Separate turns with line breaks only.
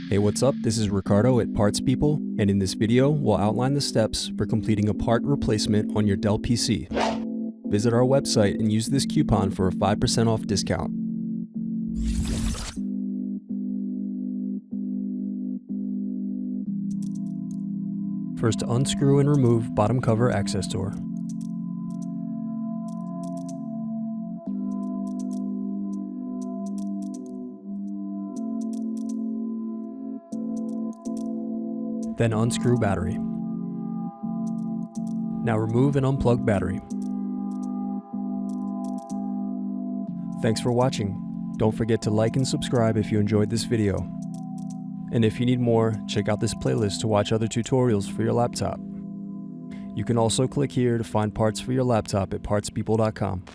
Hey, what's up? This is Ricardo at Parts People, and in this video, we'll outline the steps for completing a part replacement on your Dell PC. Visit our website and use this coupon for a 5% off discount. First, unscrew and remove bottom cover access door. Then unscrew battery. Now remove and unplug battery. Thanks for watching. Don't forget to like and subscribe if you enjoyed this video. And if you need more, check out this playlist to watch other tutorials for your laptop. You can also click here to find parts for your laptop at partspeople.com.